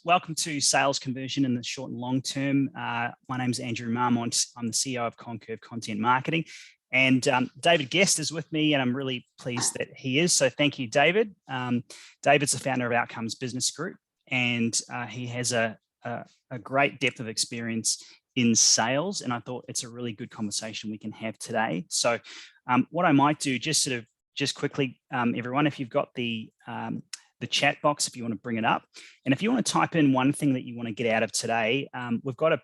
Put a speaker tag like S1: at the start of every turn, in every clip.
S1: Welcome to Sales Conversion in the Short and Long Term. My name is Andrew Marmont. I'm the CEO of Concurve Content Marketing. And David Guest is with me, and I'm really pleased that he is. So thank you, David. David's the founder of Outcomes Business Group, and he has a great depth of experience in sales. And I thought it's a really good conversation we can have today. So what I might do, just quickly, everyone, if you've got the chat box, if you want to bring it up, and if you want to type in one thing that you want to get out of today, we've got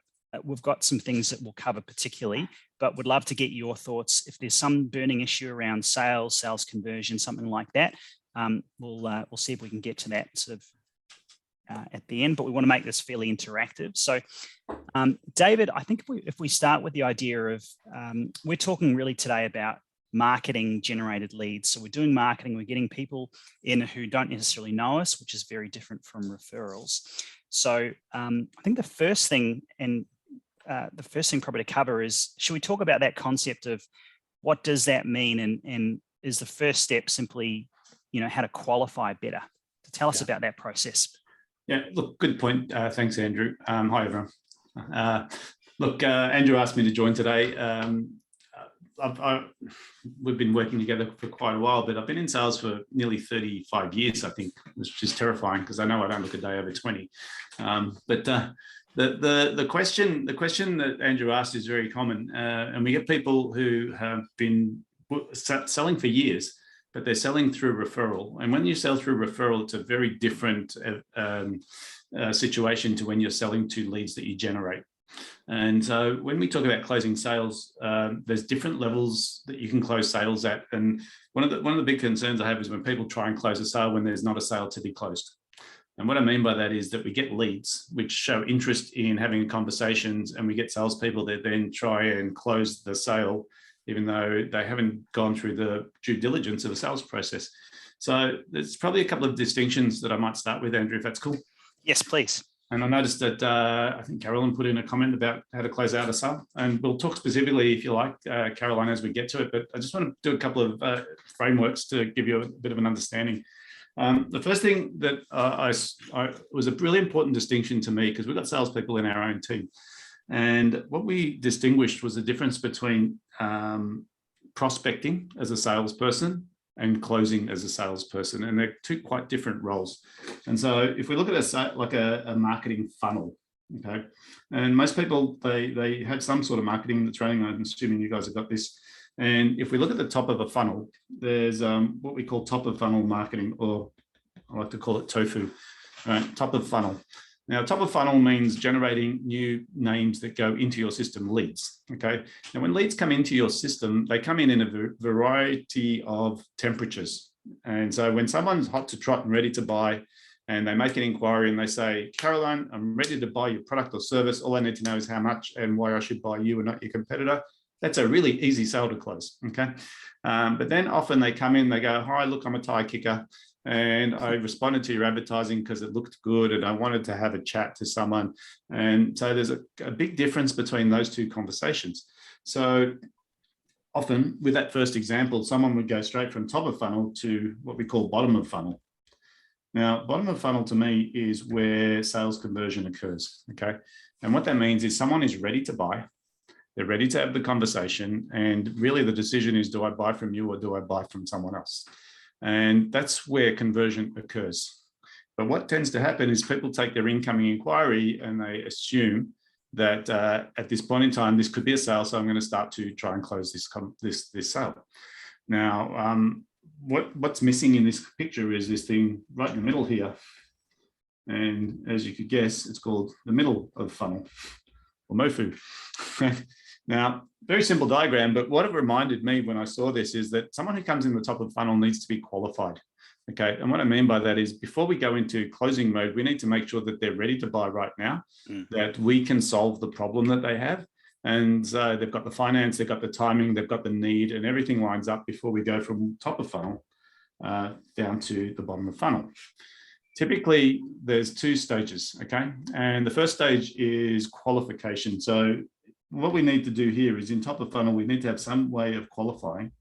S1: some things that we'll cover particularly, but would love to get your thoughts. If there's some burning issue around sales conversion, something like that, we'll see if we can get to that sort of at the end. But we want to make this fairly interactive. So, David, I think if we start with the idea of we're talking really today about marketing generated leads. So we're doing marketing, we're getting people in who don't necessarily know us, which is very different from referrals. So I think the first thing probably to cover is, should we talk about that concept of what does that mean? And is the first step simply, how to qualify better? To tell us about that process.
S2: Yeah, look, good point. Thanks, Andrew. Hi, everyone. Andrew asked me to join today. We've been working together for quite a while, but I've been in sales for nearly 35 years, I think, which is terrifying because I know I don't look a day over 20. The question that Andrew asked is very common, and we get people who have been selling for years, but they're selling through referral. And when you sell through referral, it's a very different situation to when you're selling to leads that you generate. And so when we talk about closing sales, there's different levels that you can close sales at. And one of the big concerns I have is when people try and close a sale when there's not a sale to be closed. And what I mean by that is that we get leads which show interest in having conversations, and we get salespeople that then try and close the sale, even though they haven't gone through the due diligence of a sales process. So there's probably a couple of distinctions that I might start with, Andrew, if that's cool.
S1: Yes, please.
S2: And I noticed that I think Caroline put in a comment about how to close out a sale. And we'll talk specifically, if you like, Caroline, as we get to it. But I just want to do a couple of frameworks to give you a bit of an understanding. The first thing that was a really important distinction to me, because we've got salespeople in our own team. And what we distinguished was the difference between prospecting as a salesperson and closing as a salesperson, and they're two quite different roles. And so if we look at a marketing funnel, okay, and most people, they had some sort of marketing training. I'm assuming you guys have got this. And if we look at the top of a funnel, there's what we call top of funnel marketing, or I like to call it tofu, right? Top of funnel. Now, top of funnel means generating new names that go into your system, leads, okay? Now, when leads come into your system, they come in a variety of temperatures. And so when someone's hot to trot and ready to buy, and they make an inquiry and they say, Caroline, I'm ready to buy your product or service. All I need to know is how much and why I should buy you and not your competitor. That's a really easy sale to close, okay? But then often they come in, they go, hi, look, I'm a tire kicker. And I responded to your advertising because it looked good and I wanted to have a chat to someone. And so there's a big difference between those two conversations. So often with that first example, someone would go straight from top of funnel to what we call bottom of funnel. Now, bottom of funnel to me is where sales conversion occurs, okay? And what that means is someone is ready to buy. They're ready to have the conversation. And really the decision is, do I buy from you or do I buy from someone else? And that's where conversion occurs. But what tends to happen is people take their incoming inquiry and they assume that at this point in time, this could be a sale, so I'm going to start to try and close this sale. Now, what's missing in this picture is this thing right in the middle here. And as you could guess, it's called the middle of funnel, or MOFU. Now, very simple diagram, but what it reminded me when I saw this is that someone who comes in the top of the funnel needs to be qualified. Okay, and what I mean by that is before we go into closing mode, we need to make sure that they're ready to buy right now, that we can solve the problem that they have. And they've got the finance, they've got the timing, they've got the need, and everything lines up before we go from top of funnel down to the bottom of funnel. Typically, there's two stages, okay? And the first stage is qualification. So what we need to do here is in top of funnel, we need to have some way of qualifying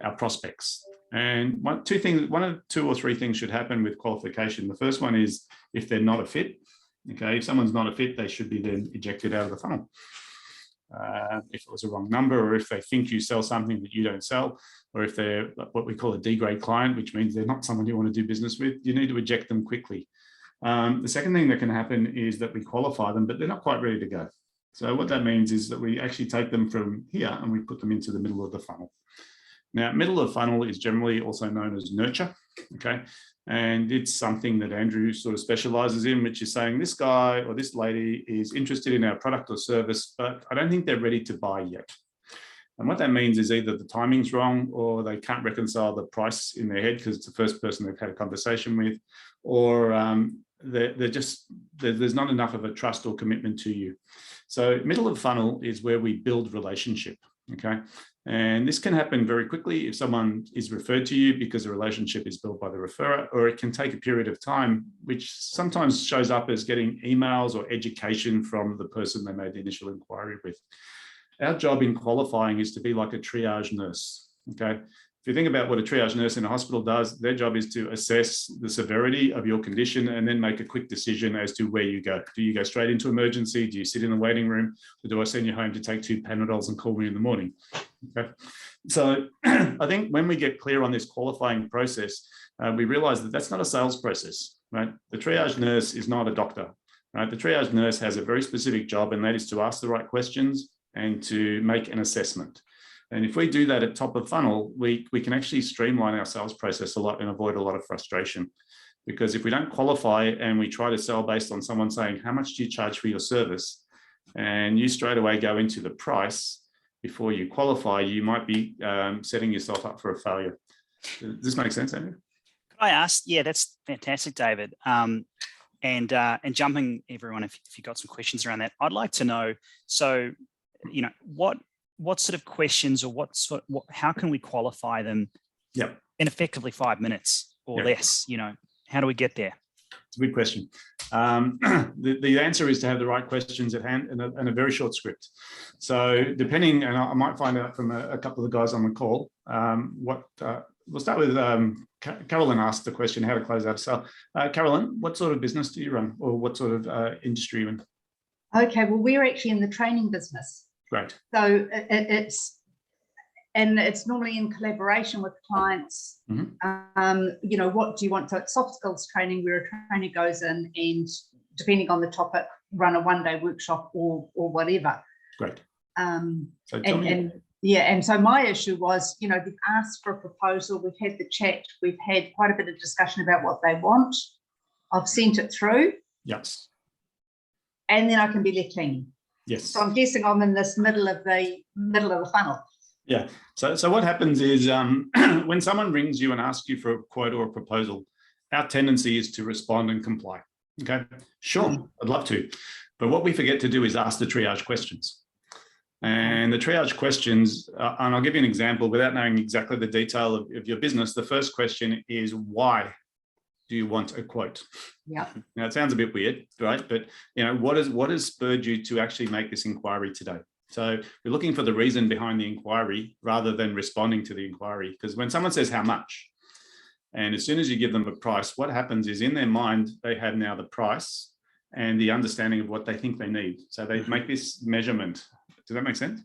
S2: our prospects. And one or two or three things should happen with qualification. The first one is if they're not a fit. Okay, if someone's not a fit, they should be then ejected out of the funnel. If it was a wrong number, or if they think you sell something that you don't sell, or if they're what we call a D-grade client, which means they're not someone you want to do business with, you need to eject them quickly. The second thing that can happen is that we qualify them, but they're not quite ready to go. So what that means is that we actually take them from here and we put them into the middle of the funnel. Now, middle of funnel is generally also known as nurture, okay? And it's something that Andrew sort of specializes in, which is saying this guy or this lady is interested in our product or service, but I don't think they're ready to buy yet. And what that means is either the timing's wrong, or they can't reconcile the price in their head because it's the first person they've had a conversation with, or there's not enough of a trust or commitment to you. So middle of funnel is where we build relationship, okay? And this can happen very quickly if someone is referred to you because a relationship is built by the referrer, or it can take a period of time, which sometimes shows up as getting emails or education from the person they made the initial inquiry with. Our job in qualifying is to be like a triage nurse, okay? If you think about what a triage nurse in a hospital does, their job is to assess the severity of your condition and then make a quick decision as to where you go. Do you go straight into emergency? Do you sit in the waiting room? Or do I send you home to take 2 Panadols and call me in the morning? Okay. So I think when we get clear on this qualifying process, we realize that that's not a sales process, right? The triage nurse is not a doctor, right? The triage nurse has a very specific job, and that is to ask the right questions and to make an assessment. And if we do that at top of funnel, we can actually streamline our sales process a lot and avoid a lot of frustration. Because if we don't qualify and we try to sell based on someone saying, how much do you charge for your service? And you straight away go into the price before you qualify, you might be setting yourself up for a failure. Does this make sense, Andrew?
S1: Could I ask? Yeah, that's fantastic, David. And jumping everyone, if you got some questions around that, I'd like to know, so, you know, what sort of questions, or how can we qualify them in effectively 5 minutes or less? You know, how do we get there?
S2: It's a good question. The answer is to have the right questions at hand and a very short script. So depending, and I might find out from a couple of the guys on the call, we'll start with Carolyn asked the question, how to close out a sale. Carolyn, what sort of business do you run, or what sort of industry are you in?
S3: Okay, well, we're actually in the training business.
S2: Great.
S3: So it's normally in collaboration with clients. Mm-hmm. You know, what do you want? So it's soft skills training, where a trainer goes in and, depending on the topic, run a one-day workshop or whatever.
S2: Great.
S3: So so my issue was, you know, they've asked for a proposal, we've had the chat, we've had quite a bit of discussion about what they want. I've sent it through.
S2: Yes.
S3: And then I can be left hanging.
S2: Yes.
S3: So I'm guessing I'm in this middle of the funnel.
S2: Yeah. So what happens is when someone rings you and asks you for a quote or a proposal, our tendency is to respond and comply. Okay. Sure, I'd love to. But what we forget to do is ask the triage questions. And the triage questions, and I'll give you an example without knowing exactly the detail of your business. The first question is, why do you want a quote?
S3: Yeah.
S2: Now it sounds a bit weird, right? But you know, what has spurred you to actually make this inquiry today? So we're looking for the reason behind the inquiry rather than responding to the inquiry. Because when someone says how much, and as soon as you give them a price, what happens is in their mind, they have now the price and the understanding of what they think they need. So they make this measurement. Does that make sense?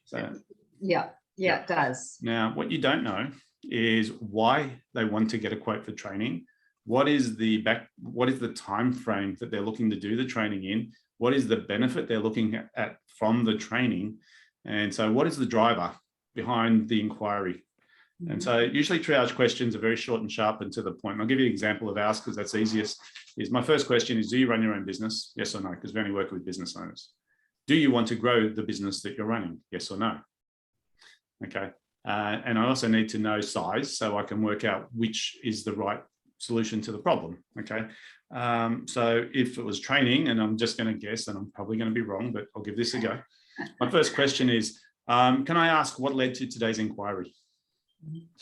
S2: So,
S3: yeah, it does.
S2: Now, what you don't know is why they want to get a quote for training. What is the time frame that they're looking to do the training in? What is the benefit they're looking at from the training? And so what is the driver behind the inquiry? Mm-hmm. And so usually triage questions are very short and sharp and to the point. And I'll give you an example of ours because that's easiest. My first question is, do you run your own business? Yes or no? Because we only work with business owners. Do you want to grow the business that you're running? Yes or no? Okay. And I also need to know size so I can work out which is the right solution to the problem. Okay. So if it was training, and I'm just going to guess, and I'm probably going to be wrong, but I'll give this a go. My first question is, can I ask what led to today's inquiry?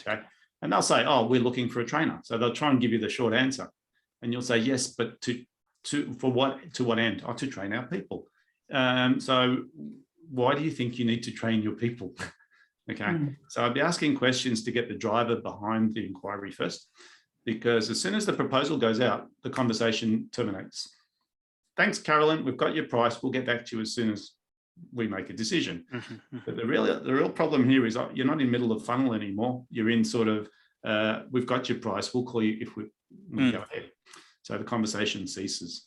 S2: Okay. And they'll say, oh, we're looking for a trainer. So they'll try and give you the short answer. And you'll say, yes, but to what end? Oh, to train our people. So why do you think you need to train your people? Okay, so I'd be asking questions to get the driver behind the inquiry first, because as soon as the proposal goes out, the conversation terminates. Thanks, Carolyn, we've got your price. We'll get back to you as soon as we make a decision. But the real problem here is you're not in middle of funnel anymore. You're in sort of, we've got your price. We'll call you if we go ahead. So the conversation ceases.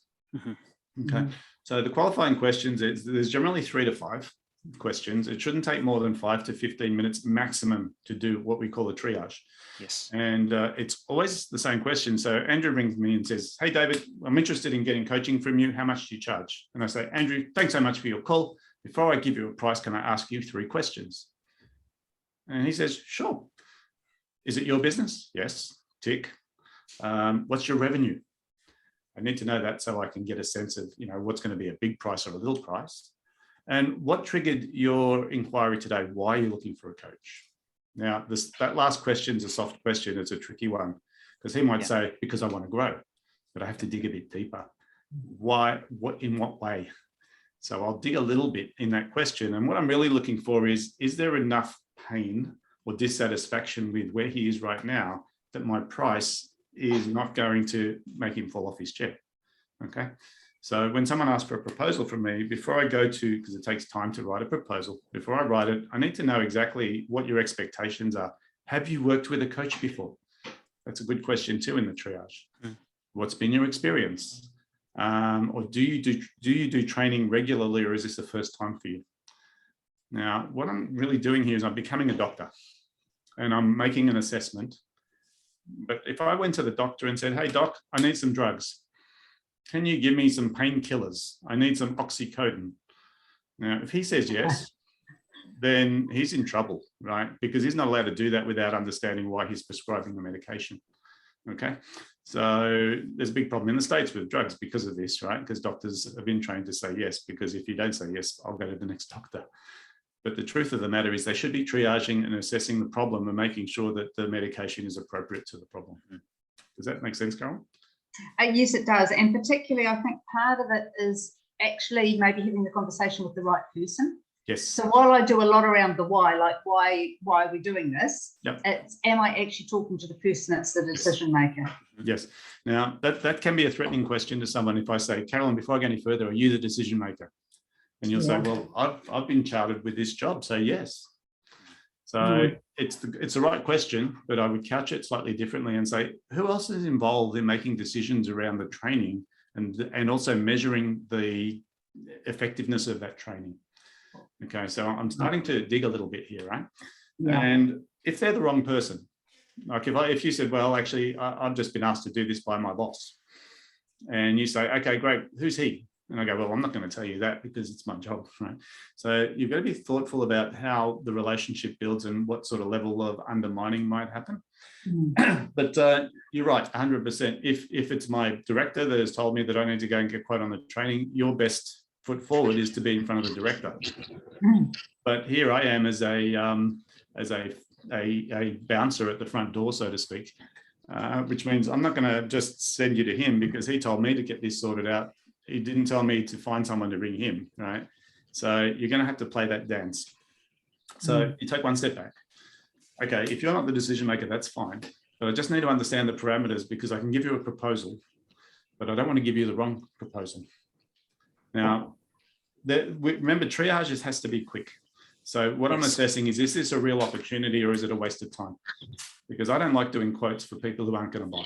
S2: Okay, so the qualifying questions, there's generally 3 to 5 questions. It shouldn't take more than 5 to 15 minutes maximum to do what we call a triage.
S1: Yes.
S2: And it's always the same question. So Andrew rings me and says, hey, David, I'm interested in getting coaching from you. How much do you charge? And I say, Andrew, thanks so much for your call. Before I give you a price, can I ask you 3 questions? And he says, sure. Is it your business? Yes. Tick. What's your revenue? I need to know that so I can get a sense of, what's going to be a big price or a little price. And what triggered your inquiry today? Why are you looking for a coach? Now, that last question is a soft question. It's a tricky one because he might say, because I want to grow, but I have to dig a bit deeper. Why? In what way? So I'll dig a little bit in that question. And what I'm really looking for is there enough pain or dissatisfaction with where he is right now that my price is not going to make him fall off his chair? Okay. So when someone asks for a proposal from me, before I go to, because it takes time to write a proposal, before I write it, I need to know exactly what your expectations are. Have you worked with a coach before? That's a good question too in the triage. What's been your experience? Or do you do training regularly, or is this the first time for you? Now, what I'm really doing here is I'm becoming a doctor and I'm making an assessment. But if I went to the doctor and said, hey, doc, I need some drugs. Can you give me some painkillers? I need some oxycodone. Now, if he says yes, then he's in trouble, right? Because he's not allowed to do that without understanding why he's prescribing the medication. Okay. So there's a big problem in the States with drugs because of this, right? Because doctors have been trained to say yes, because if you don't say yes, I'll go to the next doctor. But the truth of the matter is they should be triaging and assessing the problem and making sure that the medication is appropriate to the problem. Does that make sense, Carol?
S3: Yes, it does. And particularly, I think part of it is actually maybe having the conversation with the right person.
S2: Yes.
S3: So while I do a lot around the why, like why are we doing this?
S2: Yep.
S3: It's, am I actually talking to the person that's the decision maker?
S2: Yes. Now, that can be a threatening question to someone. If I say, Carolyn, before I go any further, are you the decision maker? And you'll say, well, I've been chartered with this job, so yes. So it's the right question, but I would couch it slightly differently and say, who else is involved in making decisions around the training and also measuring the effectiveness of that training? Okay, so I'm starting to dig a little bit here, right? Yeah. And if they're the wrong person, like if you said, well, actually, I've just been asked to do this by my boss, and you say, okay, great, who's he? And I go, well, I'm not going to tell you that because it's my job, right? So you've got to be thoughtful about how the relationship builds and what sort of level of undermining might happen. But you're right, 100%. If it's my director that has told me that I need to go and get quote on the training, your best foot forward is to be in front of the director. But here I am as a bouncer at the front door, so to speak, which means I'm not going to just send you to him because he told me to get this sorted out. He didn't tell me to find someone to bring him, right? So you're going to have to play that dance. So you take one step back. Okay, if you're not the decision maker, that's fine. But I just need to understand the parameters because I can give you a proposal, but I don't want to give you the wrong proposal. Now, remember, triage has to be quick. So what I'm assessing is this a real opportunity or is it a waste of time? Because I don't like doing quotes for people who aren't going to buy,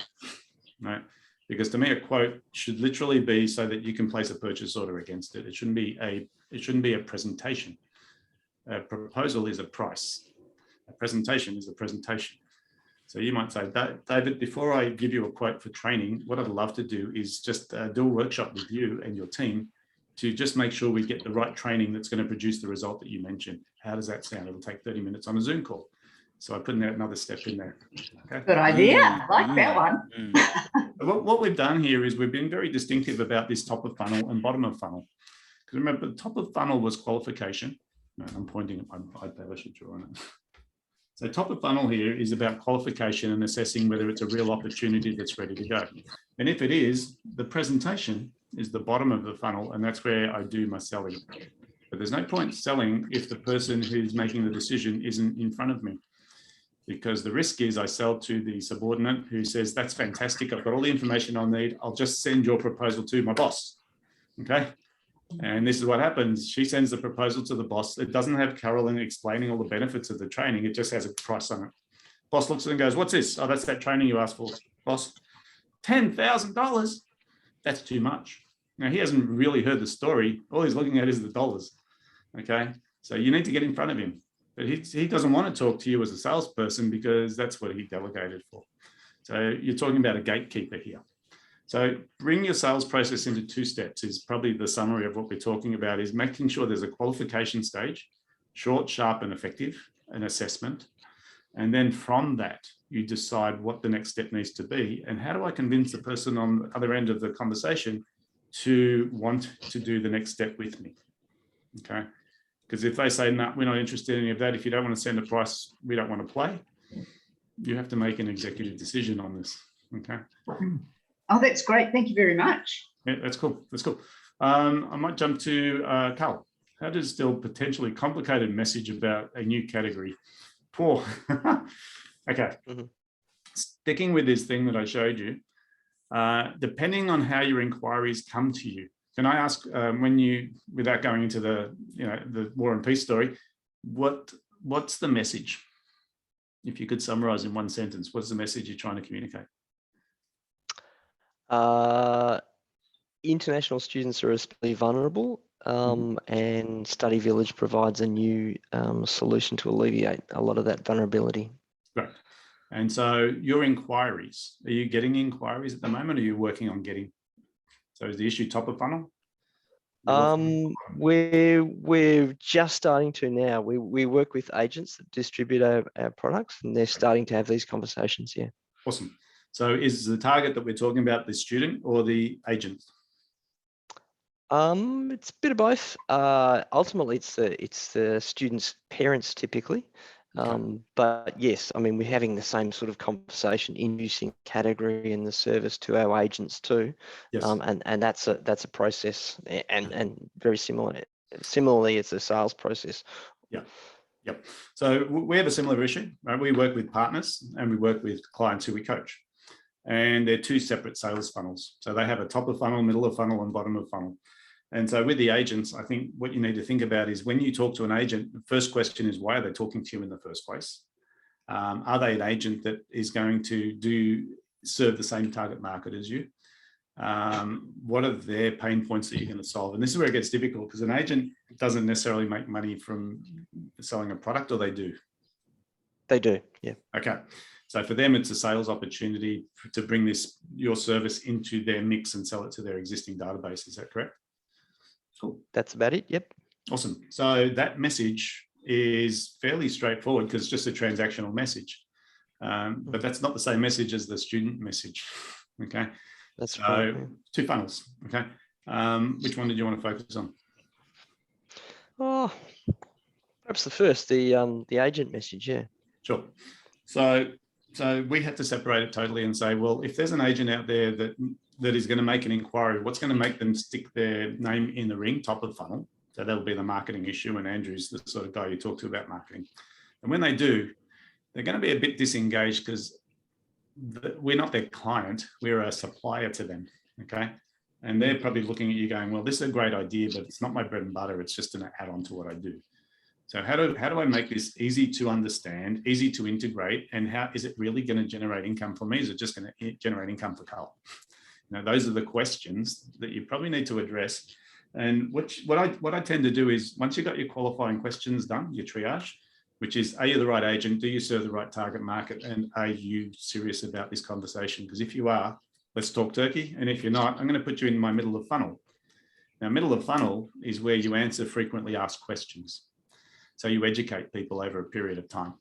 S2: right? Because to me, a quote should literally be so that you can place a purchase order against it. It shouldn't be a presentation. A proposal is a price. A presentation is a presentation. So you might say, David, before I give you a quote for training, what I'd love to do is just do a workshop with you and your team to just make sure we get the right training that's going to produce the result that you mentioned. How does that sound? It'll take 30 minutes on a Zoom call. So I put another step in there. Okay.
S3: Good idea. Like that one.
S2: What we've done here is we've been very distinctive about this top of funnel and bottom of funnel. Because remember, the top of funnel was qualification. No, I'm pointing at my iPad, I should draw on it. So top of funnel here is about qualification and assessing whether it's a real opportunity that's ready to go. And if it is, the presentation is the bottom of the funnel, and that's where I do my selling. But there's no point selling if the person who's making the decision isn't in front of me. Because the risk is I sell to the subordinate who says, that's fantastic, I've got all the information I'll need, I'll just send your proposal to my boss. Okay. And this is what happens. She sends the proposal to the boss. It doesn't have Carolyn explaining all the benefits of the training. It just has a price on it. Boss looks at it and goes, what's this? Oh, that's that training you asked for, boss. $10,000. That's too much. Now, he hasn't really heard the story. All he's looking at is the dollars. Okay. So you need to get in front of him. But he doesn't want to talk to you as a salesperson because that's what he delegated for. So you're talking about a gatekeeper here. So bring your sales process into 2 steps is probably the summary of what we're talking about, is making sure there's a qualification stage, short, sharp, and effective, an assessment. And then from that, you decide what the next step needs to be. And how do I convince the person on the other end of the conversation to want to do the next step with me? Okay. Because if they say, no, we're not interested in any of that, if you don't want to send a price, we don't want to play, you have to make an executive decision on this. Okay.
S3: Oh, that's great. Thank you very much.
S2: Yeah, that's cool. That's cool. I might jump to Carl. How does still potentially complicated message about a new category? Poor. Okay. Sticking with this thing that I showed you, depending on how your inquiries come to you, can I ask, when you, without going into the, the War and Peace story, what's the message? If you could summarize in one sentence, what's the message you're trying to communicate?
S4: International students are especially vulnerable, and Study Village provides a new solution to alleviate a lot of that vulnerability. Right.
S2: And so your inquiries, are you getting inquiries at the moment, or are you working on getting? So is the issue top of funnel?
S4: We're just starting to now. We work with agents that distribute our products, and they're starting to have these conversations. Yeah.
S2: Awesome. So is the target that we're talking about the student or the agent?
S4: It's a bit of both. Ultimately, it's the students' parents typically. Okay. But yes, I mean, we're having the same sort of conversation, introducing category and the service to our agents too. Yes. And that's a process, and very similar. Similarly, it's a sales process.
S2: Yeah. Yep. So we have a similar issue, right? We work with partners and we work with clients who we coach, and they're 2 separate sales funnels. So they have a top of funnel, middle of funnel, and bottom of funnel. And so with the agents, I think what you need to think about is when you talk to an agent, the first question is, why are they talking to you in the first place? Are they an agent that is going to serve the same target market as you? What are their pain points that you're going to solve? And this is where it gets difficult, because an agent doesn't necessarily make money from selling a product, or they do?
S4: They do, yeah.
S2: Okay. So for them, it's a sales opportunity to bring your service into their mix and sell it to their existing database. Is that correct? Cool.
S4: That's about it. Yep.
S2: Awesome. So that message is fairly straightforward because it's just a transactional message. But that's not the same message as the student message. Okay.
S4: That's
S2: so
S4: right, yeah.
S2: 2 funnels. Okay. Which one did you want to focus on?
S4: Oh, perhaps the first, the agent message. Yeah.
S2: Sure. So we had to separate it totally and say, well, if there's an agent out there that is going to make an inquiry, what's going to make them stick their name in the ring, top of funnel? So that'll be the marketing issue, and Andrew's the sort of guy you talk to about marketing. And when they do, they're going to be a bit disengaged because we're not their client, we're a supplier to them, okay? And they're probably looking at you going, well, this is a great idea, but it's not my bread and butter, it's just an add-on to what I do. So how do I make this easy to understand, easy to integrate, and how is it really going to generate income for me? Is it just going to generate income for Carl? Those are the questions that you probably need to address. And what I tend to do is, once you've got your qualifying questions done, your triage, which is, are you the right agent? Do you serve the right target market? And are you serious about this conversation? Because if you are, let's talk turkey. And if you're not, I'm going to put you in my middle of funnel. Now, middle of funnel is where you answer frequently asked questions. So you educate people over a period of time.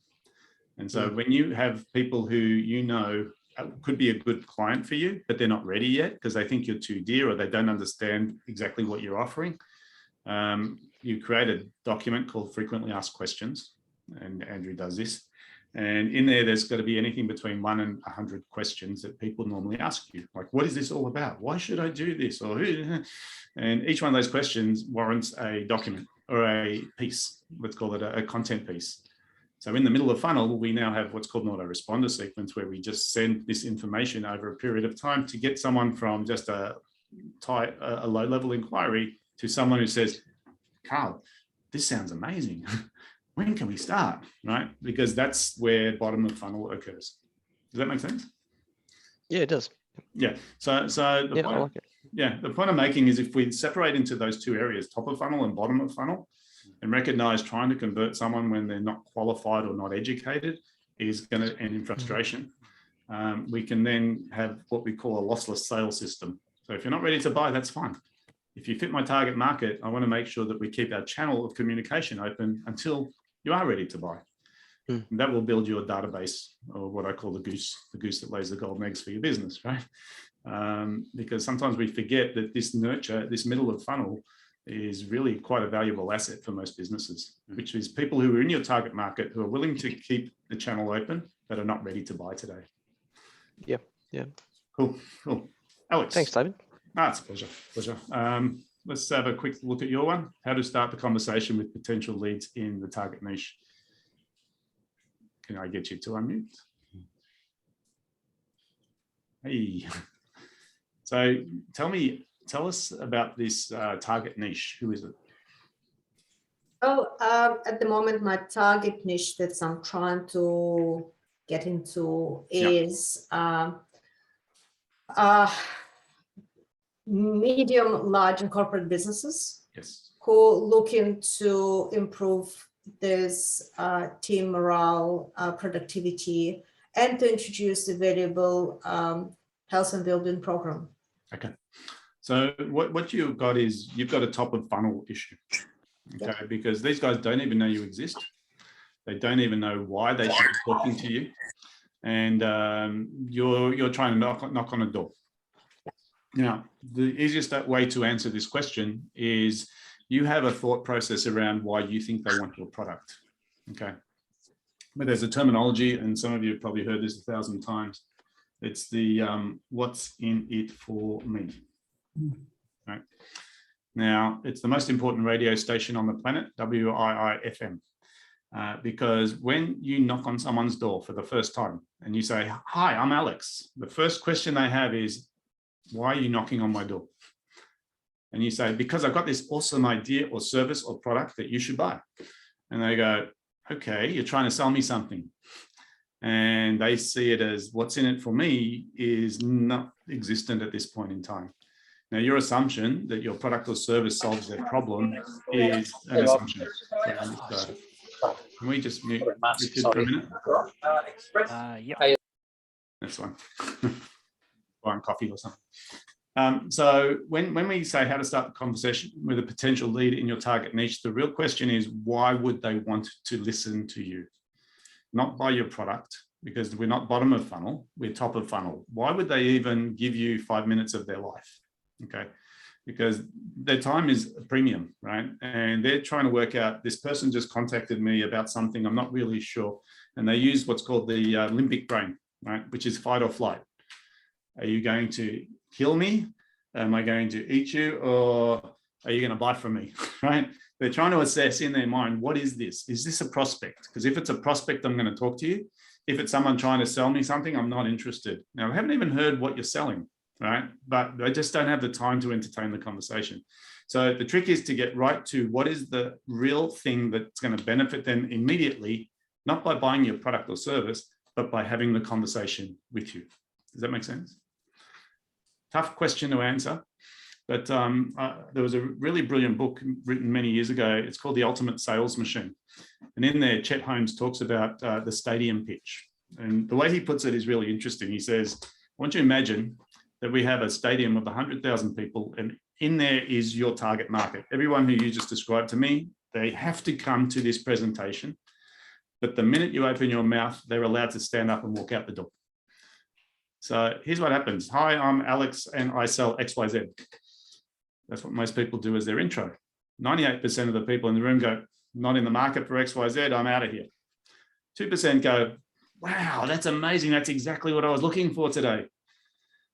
S2: And so when you have people who could be a good client for you, but they're not ready yet because they think you're too dear or they don't understand exactly what you're offering, you create a document called Frequently Asked Questions, and Andrew does this. And in there's got to be anything between 1 and 100 questions that people normally ask you, like, what is this all about? Why should I do this? And each one of those questions warrants a document. or a piece. Let's call it a content piece. So in the middle of funnel, we now have what's called an autoresponder sequence, where we just send this information over a period of time to get someone from just a low-level inquiry to someone who says, Carl, this sounds amazing. When can we start? Right? Because that's where bottom of funnel occurs. Does that make sense?
S4: Yeah, it does.
S2: Yeah. So the point,
S4: I like it.
S2: Yeah, the point I'm making is if we separate into those two areas, top of funnel and bottom of funnel, and recognize trying to convert someone when they're not qualified or not educated is going to end in frustration. We can then have what we call a lossless sales system. So if you're not ready to buy, that's fine. If you fit my target market, I want to make sure that we keep our channel of communication open until you are ready to buy. And that will build you a database, or what I call the goose that lays the golden eggs for your business, right? Because sometimes we forget that this nurture, this middle of funnel, is really quite a valuable asset for most businesses, which is people who are in your target market who are willing to keep the channel open but are not ready to buy today.
S4: Yeah.
S2: Cool. Alex.
S4: Thanks, David.
S2: It's a pleasure. Let's have a quick look at your one. How to start the conversation with potential leads in the target niche. Can I get you to unmute? Hey. So tell us about this target niche. Who is it?
S5: At the moment, my target niche that I'm trying to get into is medium, large, and corporate businesses.
S2: Yes.
S5: Who looking to improve this team morale, productivity, and to introduce the valuable health and well-being program.
S2: Okay. So what you've got is you've got a top of funnel issue. Okay, because these guys don't even know you exist. They don't even know why they should be talking to you, and you're trying to knock on a door. Now, the easiest way to answer this question is you have a thought process around why you think they want your product. Okay, but there's a terminology, and some of you have probably heard this 1,000 times. It's the what's in it for me. Right. Now, it's the most important radio station on the planet, WIIFM, because when you knock on someone's door for the first time and you say, "Hi, I'm Alex," the first question they have is, "Why are you knocking on my door?" And you say, "Because I've got this awesome idea or service or product that you should buy." And they go, "Okay, you're trying to sell me something." And they see it as what's in it for me is not existent at this point in time. Now, your assumption that your product or service solves their problem is an assumption. So, can we just mute Richard for a minute?
S1: Yeah.
S2: That's fine. Buying coffee or something. So when we say how to start the conversation with a potential lead in your target niche, the real question is, why would they want to listen to you? Not buy your product, because we're not bottom of funnel, we're top of funnel. Why would they even give you 5 minutes of their life? Okay, because their time is a premium, right? And they're trying to work out, this person just contacted me about something, I'm not really sure. And they use what's called the limbic brain, right? Which is fight or flight. Are you going to kill me? Am I going to eat you? Or are you going to buy from me, right? They're trying to assess in their mind, what is this? Is this a prospect? Because if it's a prospect, I'm going to talk to you. If it's someone trying to sell me something, I'm not interested. Now, I haven't even heard what you're selling, right? But I just don't have the time to entertain the conversation. So the trick is to get right to what is the real thing that's going to benefit them immediately, not by buying your product or service, but by having the conversation with you. Does that make sense? Tough question to answer. But there was a really brilliant book written many years ago. It's called The Ultimate Sales Machine. And in there, Chet Holmes talks about the stadium pitch. And the way he puts it is really interesting. He says, I want you to imagine that we have a stadium of 100,000 people, and in there is your target market. Everyone who you just described to me, they have to come to this presentation. But the minute you open your mouth, they're allowed to stand up and walk out the door. So here's what happens. Hi, I'm Alex and I sell XYZ. That's what most people do as their intro. 98% of the people in the room go, not in the market for XYZ, I'm out of here. 2% go, wow, that's amazing. That's exactly what I was looking for today.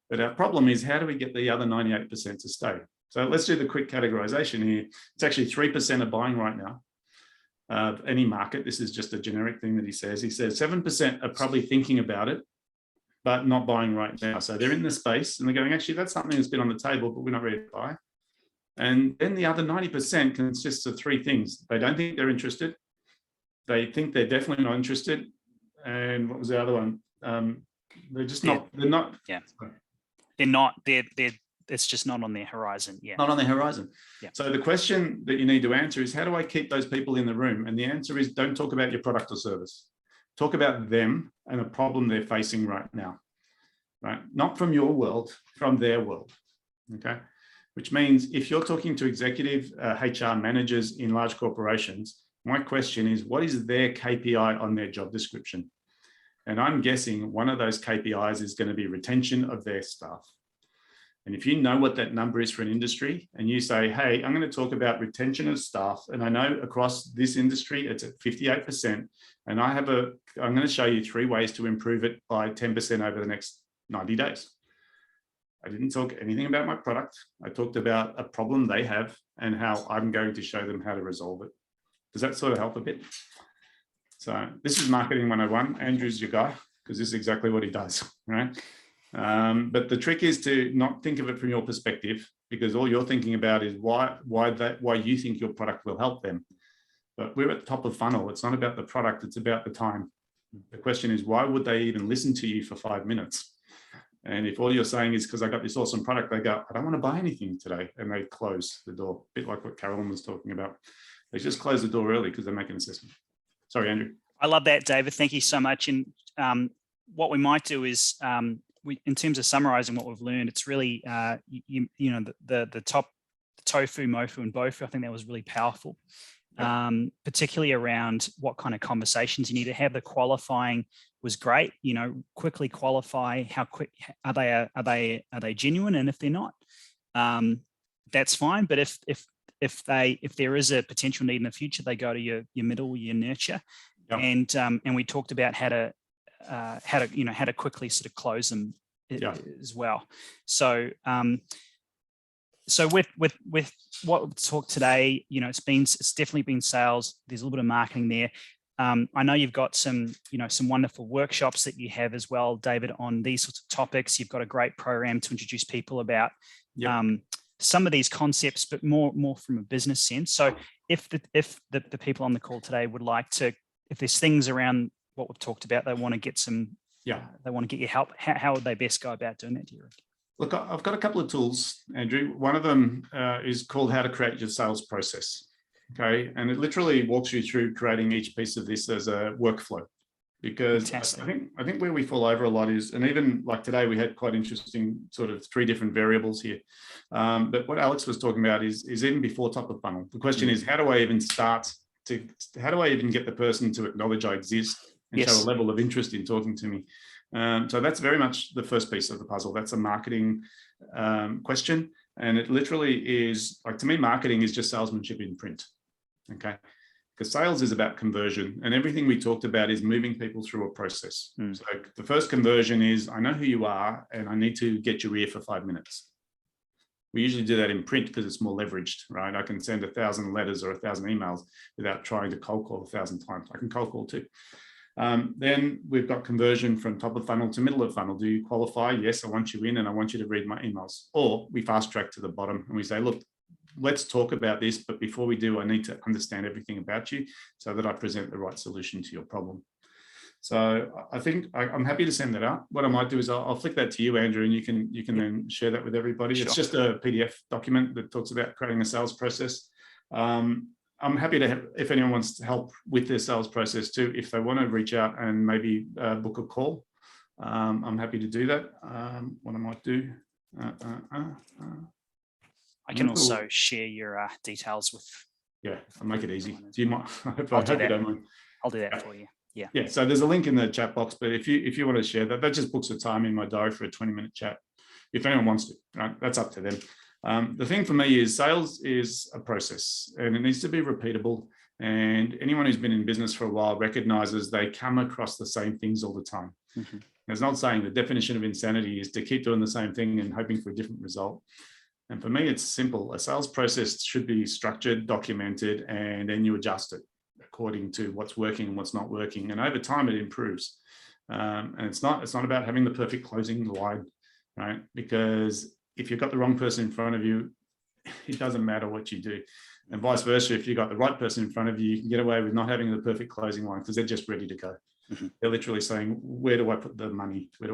S2: But our problem is, how do we get the other 98% to stay? So let's do the quick categorization here. It's actually 3% are buying right now. Any market, this is just a generic thing that he says. He says 7% are probably thinking about it, but not buying right now. So they're in the space and they're going, actually, that's something that's been on the table, but we're not ready to buy. And then the other 90% consists of 3 things. They don't think they're interested. They think they're definitely not interested. And what was the other one? They're just not, they're not.
S1: Yeah. They're not, it's just not on their horizon. Yeah.
S2: Not on their horizon.
S1: Yeah.
S2: So the question that you need to answer is, how do I keep those people in the room? And the answer is, don't talk about your product or service. Talk about them and the problem they're facing right now, right? Not from your world, from their world, okay? Which means if you're talking to executive HR managers in large corporations, my question is, what is their KPI on their job description? And I'm guessing one of those KPIs is going to be retention of their staff. And if you know what that number is for an industry and you say, hey, I'm going to talk about retention of staff, and I know across this industry, it's at 58%. And I'm going to show you 3 ways to improve it by 10% over the next 90 days. I didn't talk anything about my product. I talked about a problem they have and how I'm going to show them how to resolve it. Does that sort of help a bit? So this is marketing 101. Andrew's your guy, because this is exactly what he does, right? But the trick is to not think of it from your perspective, because all you're thinking about is why you think your product will help them. But we're at the top of funnel. It's not about the product, it's about the time. The question is, why would they even listen to you for 5 minutes? And if all you're saying is because I got this awesome product, they go, I don't want to buy anything today. And they close the door, a bit like what Carolyn was talking about. They just close the door early because they make an assessment. Sorry, Andrew.
S1: I love that, David. Thank you so much. And what we might do is, in terms of summarizing what we've learned, it's really, the top, the tofu, mofu, and bofu. I think that was really powerful, particularly around what kind of conversations you need to have. The qualifying was great. Quickly qualify. How quick are they genuine? And if they're not, that's fine. But if there is a potential need in the future, they go to your middle, your nurture, and we talked about how to quickly sort of close them as well. So with what we've talked today, it's definitely been sales. There's a little bit of marketing there. I know you've got some wonderful workshops that you have as well, David, on these sorts of topics. You've got a great program to introduce people about some of these concepts, but more from a business sense. So if the people on the call today would like to, if there's things around what we've talked about, they want to get they want to get your help, how would they best go about doing that, do you reckon?
S2: Look, I've got a couple of tools, Andrew. One of them is called How to Create Your Sales Process. Okay. And it literally walks you through creating each piece of this as a workflow. Because I think where we fall over a lot is, and even like today, we had quite interesting sort of 3 different variables here. But what Alex was talking about is even before top of funnel. The question is, how do I even get the person to acknowledge I exist and show a level of interest in talking to me? So that's very much the first piece of the puzzle. That's a marketing question. And it literally is, like, to me, marketing is just salesmanship in print. Okay. Because sales is about conversion, and everything we talked about is moving people through a process. So the first conversion is, I know who you are and I need to get your ear for 5 minutes. We usually do that in print because it's more leveraged, right? I can send 1,000 letters or 1,000 emails without trying to cold call 1,000 times. I can cold call too. Then we've got conversion from top of funnel to middle of funnel. Do you qualify? Yes, I want you in and I want you to read my emails. Or we fast track to the bottom and we say, look, let's talk about this, but before we do, I need to understand everything about you so that I present the right solution to your problem. So I think I'm happy to send that out. What I might do is I'll flick that to you, Andrew, and you can then share that with everybody. Sure. It's just a PDF document that talks about creating a sales process. I'm happy to have, if anyone wants to help with their sales process too, if they want to reach out and maybe book a call, I'm happy to do that. What I might do.
S1: I can also share your details with.
S2: Yeah, I'll make it easy. Do you mind? I hope
S1: you
S2: don't mind.
S1: I'll do that for you. Yeah.
S2: Yeah. So there's a link in the chat box, but if you want to share that just books a time in my diary for a 20-minute chat. If anyone wants to, right? That's up to them. The thing for me is sales is a process and it needs to be repeatable. And anyone who's been in business for a while recognizes they come across the same things all the time. It's not saying the definition of insanity is to keep doing the same thing and hoping for a different result. And for me, it's simple. A sales process should be structured, documented, and then you adjust it according to what's working and what's not working. And over time, it improves. And it's not about having the perfect closing line, right? Because if you've got the wrong person in front of you, it doesn't matter what you do. And vice versa, if you've got the right person in front of you, you can get away with not having the perfect closing line because they're just ready to go. They're literally saying, where do I put the money? Where do I